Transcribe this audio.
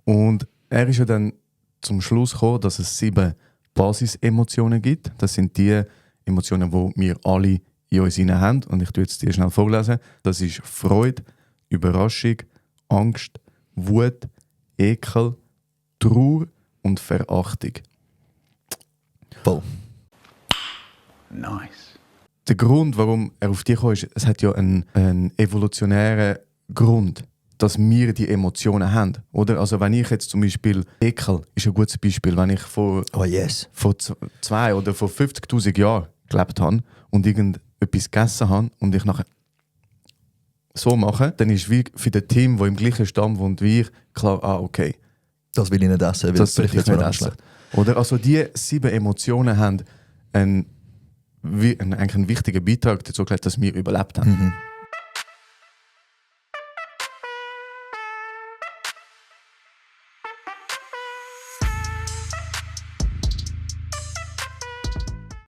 Und er ist ja dann zum Schluss gekommen, dass es 7 Basisemotionen gibt. Das sind die Emotionen, die wir alle in uns haben. Und ich tue jetzt die schnell vorlesen. Das ist Freude, Überraschung, Angst, Wut, Ekel, Trauer und Verachtung. Voll. Nice. Der Grund, warum er auf dich kam, ist, es hat ja einen evolutionären Grund, dass wir die Emotionen haben. Oder? Also wenn ich jetzt zum Beispiel, Ekel ist ein gutes Beispiel, wenn ich vor 2 oder vor 50'000 Jahren gelebt habe und irgendetwas gegessen habe und ich nachher so mache, dann ist wie für das Team, das im gleichen Stamm wohnt wie ich, klar, okay. Das will ich nicht essen, weil Das soll ich nicht essen. schlecht. Oder? Also die 7 Emotionen haben eigentlich einen wichtigen Beitrag dazu geleistet, dass wir überlebt haben. Mhm.